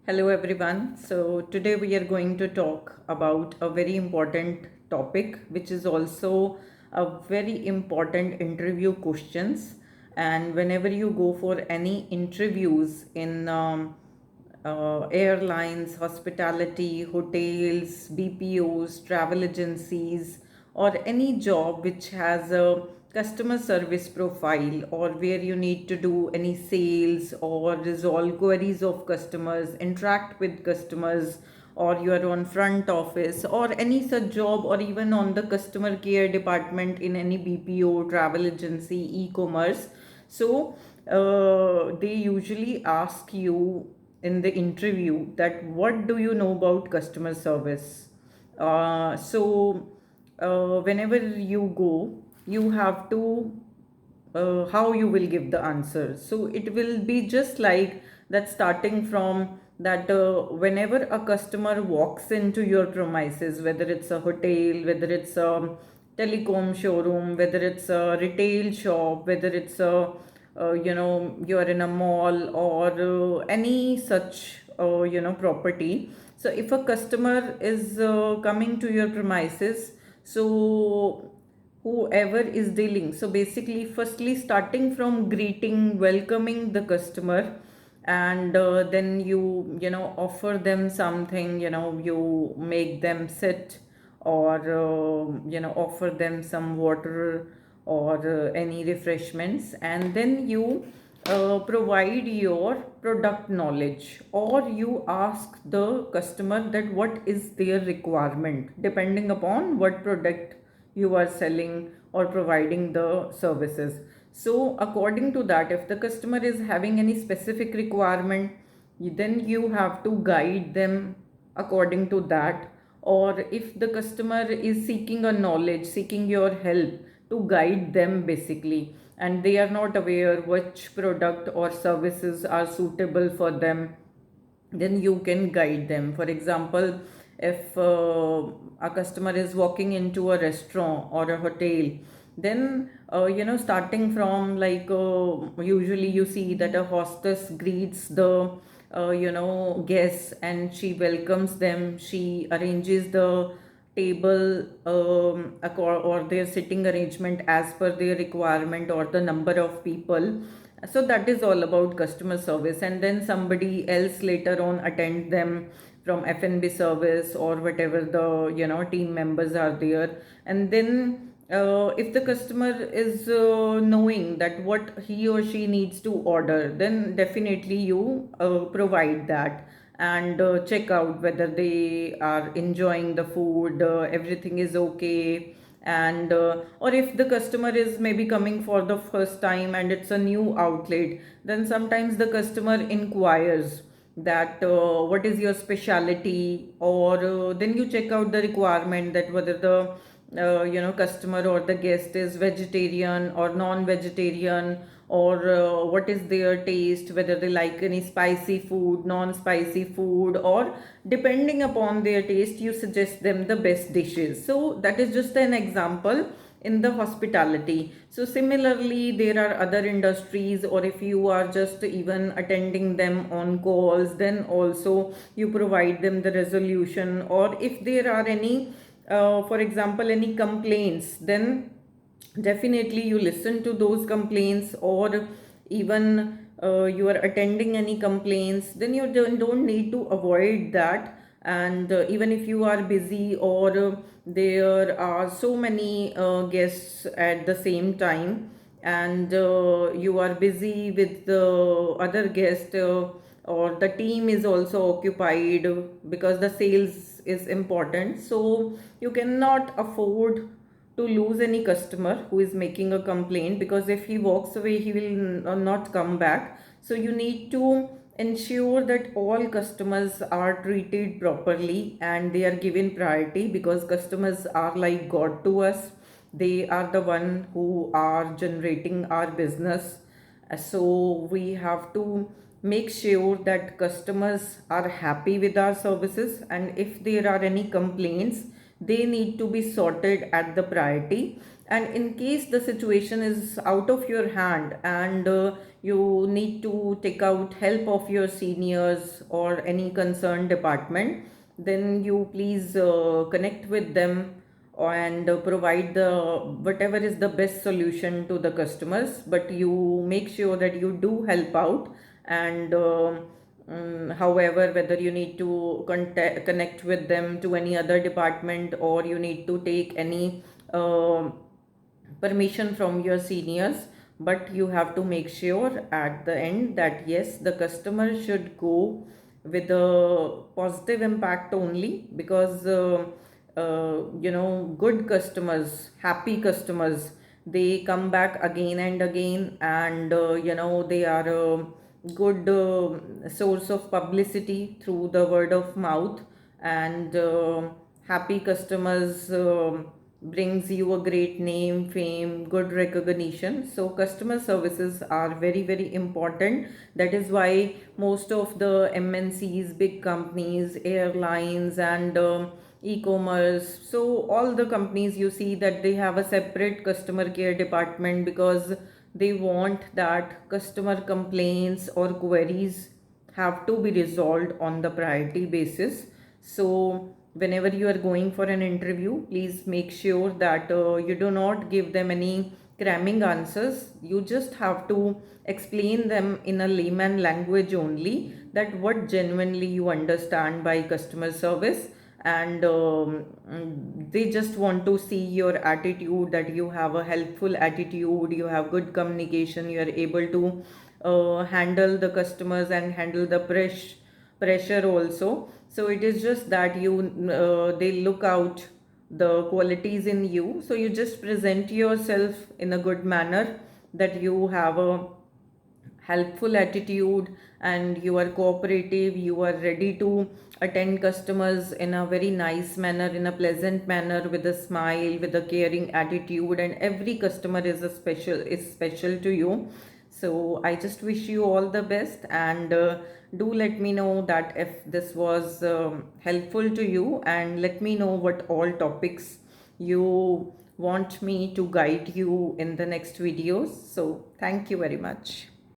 Hello everyone. So today we are going to talk about a very important topic which is also a very important interview questions, and whenever you go for any interviews in airlines, hospitality, hotels, BPOs, travel agencies, or any job which has a customer service profile, or where you need to do any sales or resolve queries of customers, interact with customers, or you are on front office or any such job, or even on the customer care department in any BPO, travel agency, e-commerce. So they usually ask you in the interview that what do you know about customer service. Whenever you go, you have to how you will give the answer. So it will be just like that, starting from that whenever a customer walks into your premises, whether it's a hotel, whether it's a telecom showroom, whether it's a retail shop, whether it's a you're in a mall or any such property. So if a customer is coming to your premises, so whoever is dealing, so basically firstly starting from greeting, welcoming the customer, and then you offer them something, you make them sit, or offer them some water or any refreshments, and then you provide your product knowledge, or you ask the customer that what is their requirement depending upon what product you are selling or providing the services. So according to that, if the customer is having any specific requirement, then you have to guide them according to that. Or if the customer is seeking a knowledge, seeking your help to guide them basically, and they are not aware which product or services are suitable for them, then you can guide them. For example, if a customer is walking into a restaurant or a hotel, then starting from like usually you see that a hostess greets the guests, and she welcomes them, she arranges the table or their sitting arrangement as per their requirement or the number of people. So that is all about customer service, and then somebody else later on attend them from F&B service or whatever the team members are there. And then if the customer is knowing that what he or she needs to order, then definitely you provide that, and check out whether they are enjoying the food, everything is okay. And or if the customer is maybe coming for the first time and it's a new outlet, then sometimes the customer inquires that what is your specialty, or then you check out the requirement that whether the customer or the guest is vegetarian or non-vegetarian, or what is their taste, whether they like any spicy food, non-spicy food, or depending upon their taste you suggest them the best dishes. So that is just an example in the hospitality. So similarly there are other industries, or if you are just even attending them on calls, then also you provide them the resolution. Or if there are any for example any complaints, then definitely you listen to those complaints. Or even you are attending any complaints, then you don't need to avoid that. And even if you are busy, or there are so many guests at the same time, and you are busy with the other guest, or the team is also occupied because the sales is important, so you cannot afford to lose any customer who is making a complaint, because if he walks away he will not come back. So you need to ensure that all customers are treated properly and they are given priority, because customers are like god to us. They are the one who are generating our business. So we have to make sure that customers are happy with our services, and if there are any complaints, they need to be sorted at the priority. And in case the situation is out of your hand and you need to take out help of your seniors or any concerned department, then you please connect with them and provide the whatever is the best solution to the customers, but you make sure that you do help out. And however, whether you need to connect with them to any other department or you need to take any permission from your seniors, but you have to make sure at the end that yes, the customer should go with a positive impact only, because good customers, happy customers, they come back again and again, and they are a good source of publicity through the word of mouth. And happy customers brings you a great name, fame, good recognition. So customer services are very, very important. That is why most of the MNCs, big companies, airlines, and e-commerce, so all the companies, you see that they have a separate customer care department, because they want that customer complaints or queries have to be resolved on the priority basis. So whenever you are going for an interview, please make sure that you do not give them any cramming answers. You just have to explain them in a layman language only, that what genuinely you understand by customer service. And they just want to see your attitude, that you have a helpful attitude, you have good communication, you are able to handle the customers and handle the pressure also. So it is just that you they look out the qualities in you, so you just present yourself in a good manner, that you have a helpful attitude and you are cooperative, you are ready to attend customers in a very nice manner, in a pleasant manner, with a smile, with a caring attitude, and every customer is special to you. So I just wish you all the best, and do let me know that if this was helpful to you, and let me know what all topics you want me to guide you in the next videos. So thank you very much.